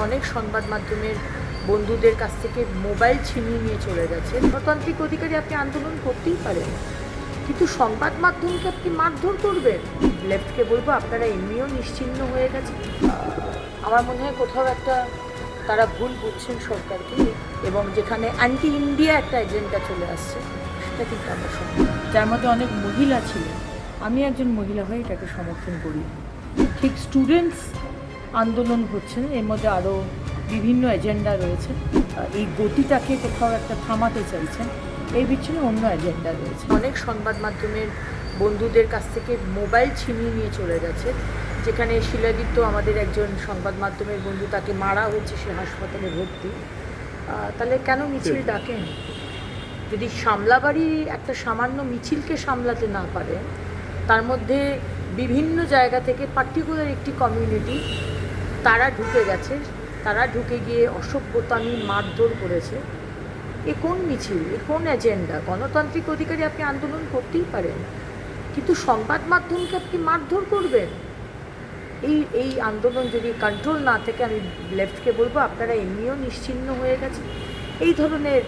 অনেক সংবাদ মাধ্যমের বন্ধুদের কাছ থেকে মোবাইল ছিনিয়ে নিয়ে চলে গেছে। গণতান্ত্রিক অধিকারী আপনি আন্দোলন করতেই পারেন, কিন্তু সংবাদ মাধ্যমকে আপনি মারধর করবেন। লেফটকে বলবো আপনারা এমনিও নিশ্চিহ্ন হয়ে গেছে। আমার মনে হয় কোথাও একটা তারা ভুল বুঝছেন সরকারকে, এবং যেখানে অ্যান্টি ইন্ডিয়া একটা এজেন্ডা চলে আসছে সেটা কিন্তু আমরা শুনি। যার মধ্যে অনেক মহিলা ছিলেন, আমি একজন মহিলা হয়ে এটাকে সমর্থন করি। ঠিক স্টুডেন্টস আন্দোলন হচ্ছে, এর মধ্যে আরও বিভিন্ন এজেন্ডা রয়েছে। এই গতিটাকে কোথাও একটা থামাতে চাইছেন, এর পিছনে অন্য এজেন্ডা রয়েছে। অনেক সংবাদ মাধ্যমের বন্ধুদের কাছ থেকে মোবাইল ছিনিয়ে নিয়ে চলে গেছে, যেখানে শিলাদিত্য আমাদের একজন সংবাদ মাধ্যমের বন্ধু, তাকে মারা হয়েছে, সে হাসপাতালে ভর্তি। তাহলে কেন মিছিল ডাকেন? যদি সামলাবাড়ি একটা সামান্য মিছিলকে সামলাতে না পারে, তার মধ্যে বিভিন্ন জায়গা থেকে পার্টিকুলার একটি কমিউনিটি তারা ঢুকে গেছে, তারা ঢুকে গিয়ে অসভ্যতামি মারধর করেছে, এ কোন মিছিল, এ কোন এজেন্ডা? গণতান্ত্রিক অধিকারী আপনি আন্দোলন করতেই পারেন, কিন্তু সংবাদ মাধ্যমকে আপনি মারধর করবেন। এই আন্দোলন যদি কন্ট্রোল না থেকে, আমি লেফটকে বলবো আপনারা এমনিও নিশ্চিহ্ন হয়ে গেছে। এই ধরনের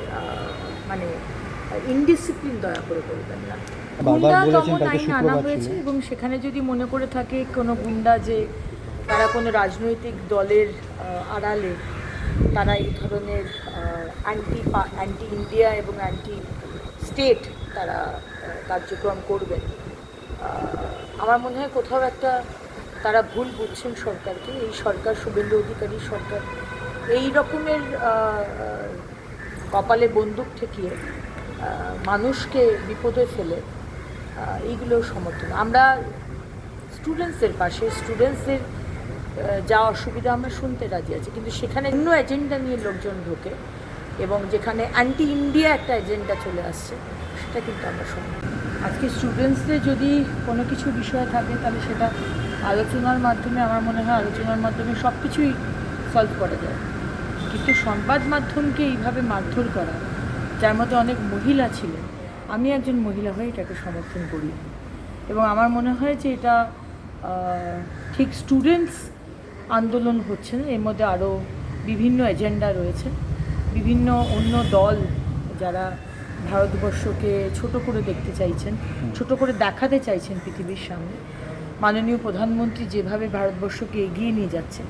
মানে ইনডিসিপ্লিন দয়া করে করবেন না। গুন্ডা দমন আইন আনা হয়েছে, এবং সেখানে যদি মনে করে থাকে কোনো গুন্ডা যে তারা কোনো রাজনৈতিক দলের আড়ালে তারা এই ধরনের অ্যান্টি ইন্ডিয়া এবং অ্যান্টি স্টেট তারা কার্যক্রম করবেন, আমার মনে হয় কোথাও একটা তারা ভুল বুঝছেন সরকারকে। এই সরকার, শুভেন্দু অধিকারী সরকার, এই রকমের কপালে বন্দুক ঠেকিয়ে মানুষকে বিপদে ফেলে এইগুলো সমর্থন। আমরা স্টুডেন্টসদের পাশে, স্টুডেন্টসদের যা অসুবিধা আমরা শুনতে রাজি আছি, কিন্তু সেখানে অন্য এজেন্ডা নিয়ে লোকজন ঢোকে, এবং যেখানে অ্যান্টি ইন্ডিয়া একটা এজেন্ডা চলে আসছে সেটা কিন্তু আমরা শুনি। আজকে স্টুডেন্টসদের যদি কোনো কিছু বিষয় থাকে, তাহলে সেটা আলোচনার মাধ্যমে, আমার মনে হয় আলোচনার মাধ্যমে সব কিছুই সলভ করা যায়। কিন্তু সংবাদ মাধ্যমকে এইভাবে মারধর করা, যার মধ্যে অনেক মহিলা ছিলেন, আমি একজন মহিলা হয়ে এটাকে সমর্থন করি। এবং আমার মনে হয় যে এটা ঠিক স্টুডেন্টস আন্দোলন হচ্ছে না, এর মধ্যে আরও বিভিন্ন এজেন্ডা রয়েছে। বিভিন্ন অন্য দল যারা ভারতবর্ষকে ছোট করে দেখতে চাইছেন, ছোট করে দেখাতে চাইছেন পৃথিবীর সামনে, মাননীয় প্রধানমন্ত্রী যেভাবে ভারতবর্ষকে এগিয়ে নিয়ে যাচ্ছে,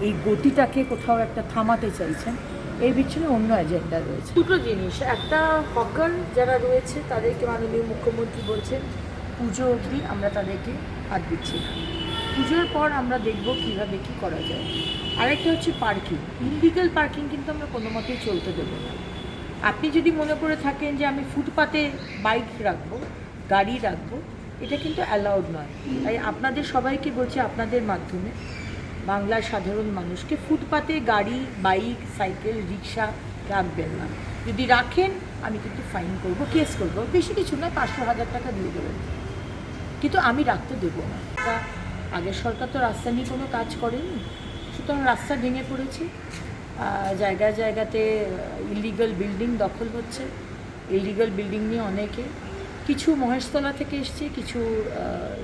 এই গতিটাকে কোথাও একটা থামাতে চাইছেন, এর পিছনে অন্য এজেন্ডা রয়েছে। দুটো জিনিস, একটা হকার যারা রয়েছে তাদেরকে মাননীয় মুখ্যমন্ত্রী বলছেন পুজো অবধি আমরা তাদেরকে হাত দিচ্ছি, পুজোর পর আমরা দেখব কীভাবে কী করা যায়। আরেকটা হচ্ছে পার্কিং, ইনলিগাল পার্কিং কিন্তু আমরা কোনো মতেই চলতে দেবো না। আপনি যদি মনে করে থাকেন যে আমি ফুটপাতে বাইক রাখবো, গাড়ি রাখবো, এটা কিন্তু অ্যালাউড নয়। তাই আপনাদের সবাইকে বলছি, আপনাদের মাধ্যমে বাংলার সাধারণ মানুষকে, ফুটপাতে গাড়ি, বাইক, সাইকেল, রিক্সা রাখবেন না। যদি রাখেন আমি কিন্তু ফাইন করব, কেস করব, বেশি কিছু নয়, 500-1000 টাকা দিয়ে দেবেন, কিন্তু আমি রাখতে দেবো না। আগের সরকার তো রাস্তা নিয়ে কোনো কাজ করেনি, সুতরাং রাস্তা ভেঙে পড়েছে, জায়গায় জায়গাতে ইলিগাল বিল্ডিং দখল হচ্ছে। ইলিগাল বিল্ডিং নিয়ে অনেকে, কিছু মহেশতলা থেকে এসছে, কিছু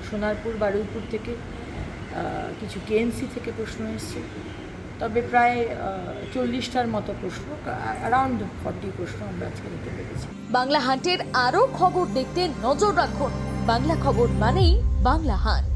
সোনারপুর বারুইপুর থেকে, কিছু কেএমসি থেকে প্রশ্ন এসছে, তবে প্রায় 40টার মতো প্রশ্ন, অ্যারাউন্ড 40 প্রশ্ন আমরা আজকে দেখতে পেরেছি। বাংলা হান্টের আরও খবর দেখতে নজর রাখুন। বাংলা খবর মানেই বাংলা হান্ট।